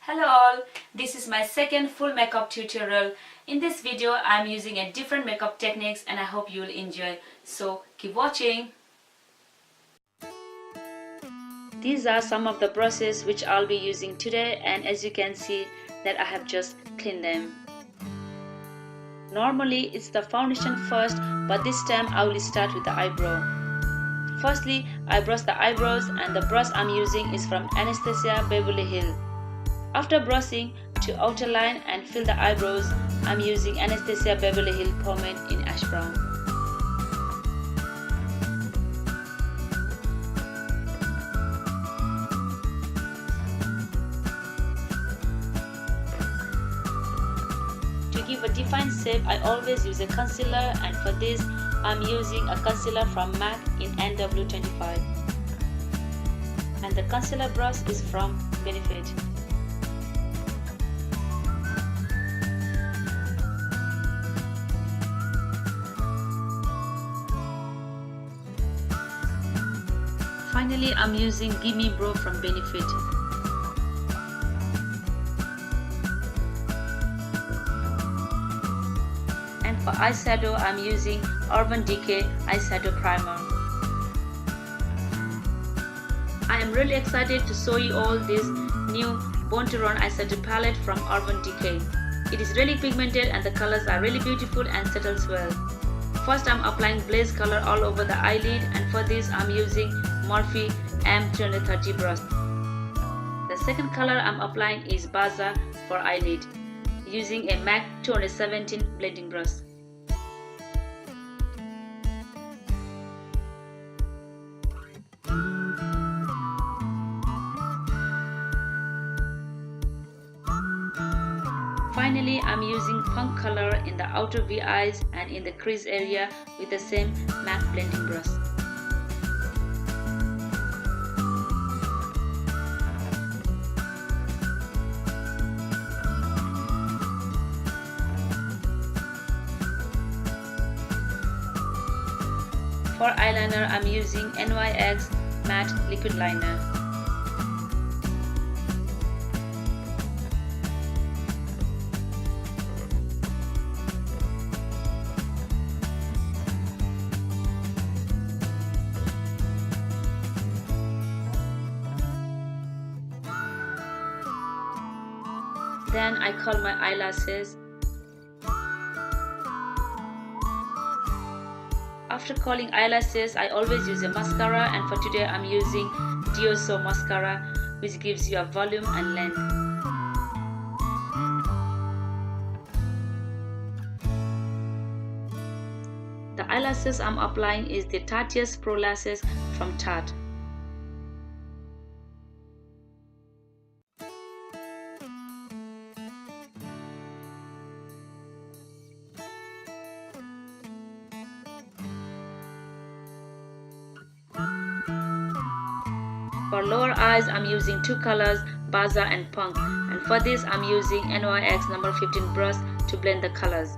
Hello all, this is my second full makeup tutorial. In this video I am using a different makeup techniques and I hope you will enjoy. So keep watching. These are some of the brushes which I'll be using today, and as you can see that I have just cleaned them. Normally it's the foundation first, but this time I will start with the eyebrow. Firstly, I brush the eyebrows and the brush I'm using is from Anastasia Beverly Hill. After brushing to outer line and fill the eyebrows, I'm using Anastasia Beverly Hill pomade in ash brown. To give a defined shape, I always use a concealer, and for this I'm using a concealer from MAC in NW25. And the concealer brush is from Beneft. Finally, I'm using Gimme Eyebrow from Beneft. And for eyeshadow, I'm using Urban Decay eyeshadow primer. I am really excited to show you all this new Born to Run eyeshadow palette from Urban Decay. It is really pigmented and the colors are really beautiful and settles well. First, I'm applying blaze color all over the eyelid, and for this I'm using Morphe M230 brush. The second color I'm applying is BECCA for eyelid, using a MAC 217 blending brush. Finally, I'm using punk color in the outer V eyes and in the crease area with the same MAC blending brush. For eyeliner, I'm using NYX Matte Liquid Liner. Then I curl my eyelashes. After curling eyelashes, I always use a mascara, and for today I'm using Diorshow mascara, which gives you a volume and length. The eyelashes I'm applying is the Tarteist Pro Lashes from Tarte. For lower eyes, I'm using two colors, BECCA and Punk, and for this I'm using NYX number 15 brush to blend the colors.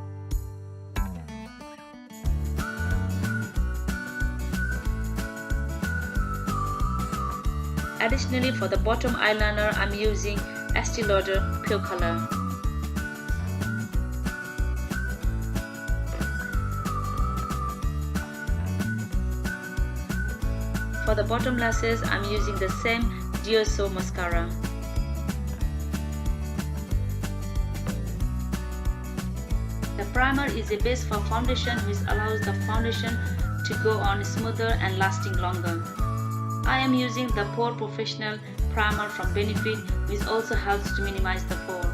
Additionally, for the bottom eyeliner, I'm using Estee Lauder Pure Color. For the bottom lashes, I'm using the same Diorshow mascara. The primer is a base for foundation, which allows the foundation to go on smoother and lasting longer. I am using the POREfessional primer from Beneft, which also helps to minimize the pore.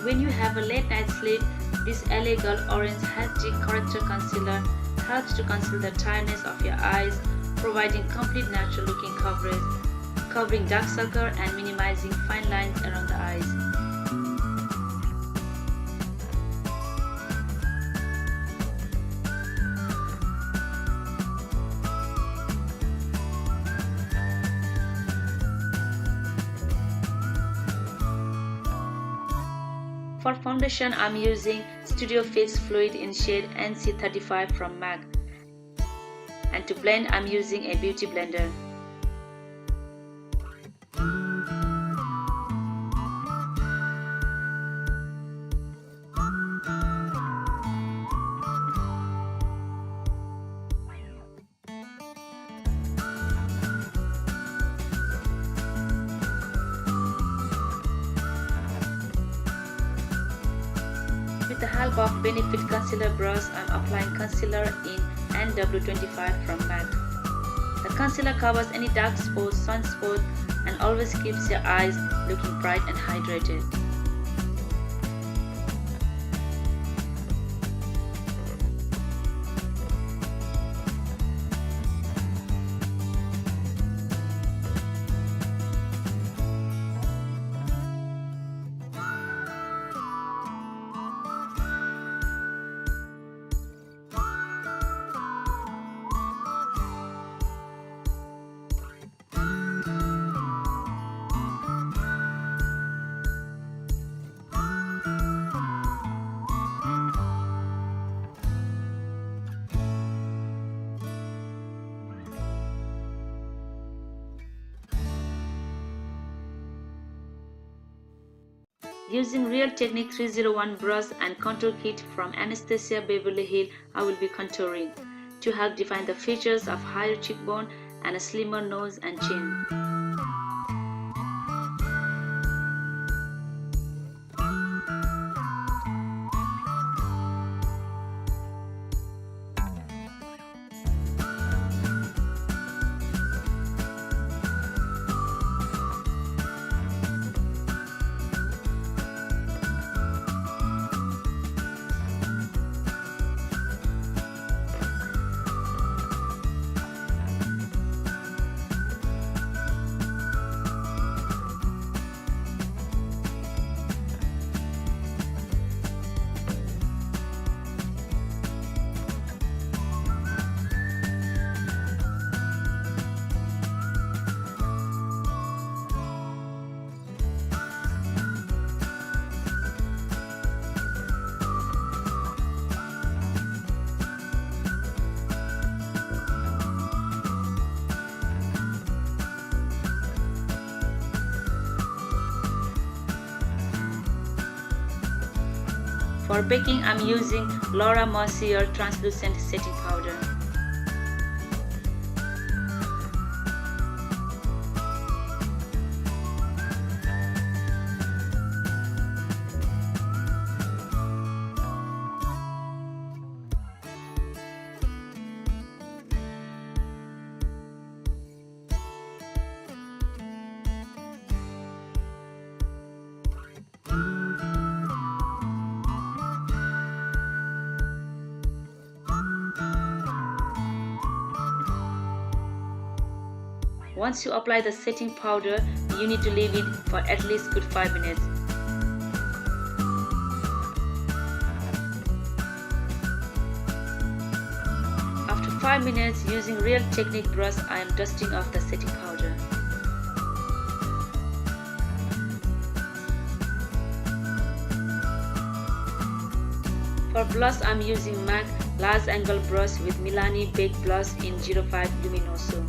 When you have a late night sleep, this LA Girl Orange Hatchick Corrector Concealer helps to conceal the tiredness of your eyes, providing complete natural looking coverage, covering dark circles and minimizing fine lines around the eyes. For foundation, I'm using Studio Fix Fluid in shade NC35 from MAC. And to blend, I'm using a beauty blender. with the help of Benefit concealer brush, I'm applying concealer in NW25 from MAC. The concealer covers any dark spots, sunspots, and always keeps your eyes looking bright and hydrated. Using Real Technique 301 brush and contour kit from Anastasia Beverly Hills, I will be contouring to help define the features of higher cheekbone and a slimmer nose and chin. For baking, I'm using Laura Mercier translucent setting powder. Once you apply the setting powder, you need to leave it for at least good 5 minutes. After 5 minutes, using Real Technique brush, I am dusting off the setting powder. For blush, I'm using MAC large angle brush with Milani Baked Blush in 05 Luminoso.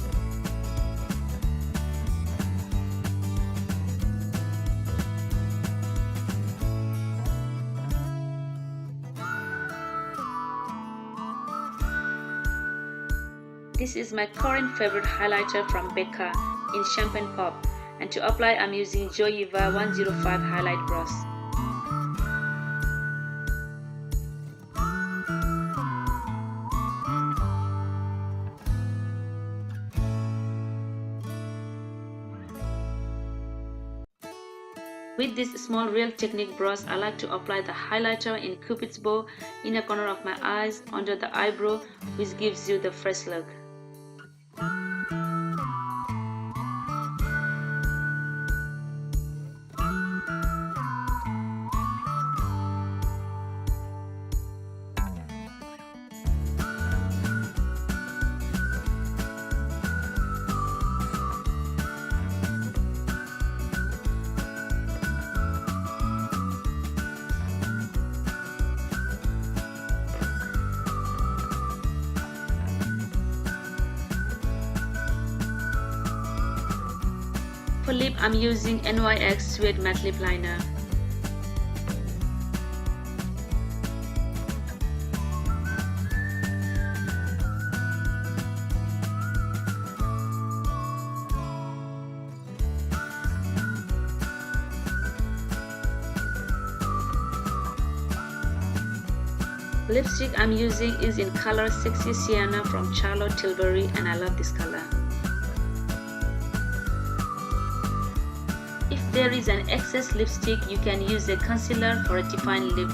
This is my current favorite highlighter from BECCA in Champagne Pop, and to apply I'm using Joyeva 105 highlight brush. With this small Real Technique brush, I like to apply the highlighter in Cupid's bow, inner corner of my eyes, under the eyebrow, which gives you the fresh look. For lip, I'm using NYX Suede Matte Lip Liner. Lipstick I'm using is in color Sexy Sienna from Charlotte Tilbury, and I love this color. If there is an excess lipstick, you can use a concealer for a defined lip.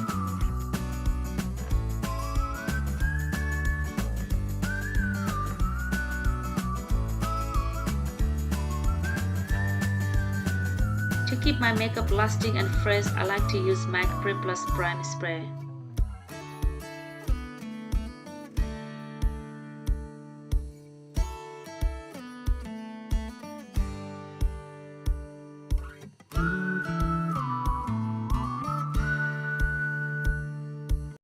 To keep my makeup lasting and fresh, I like to use MAC Pre Plus Prime Spray.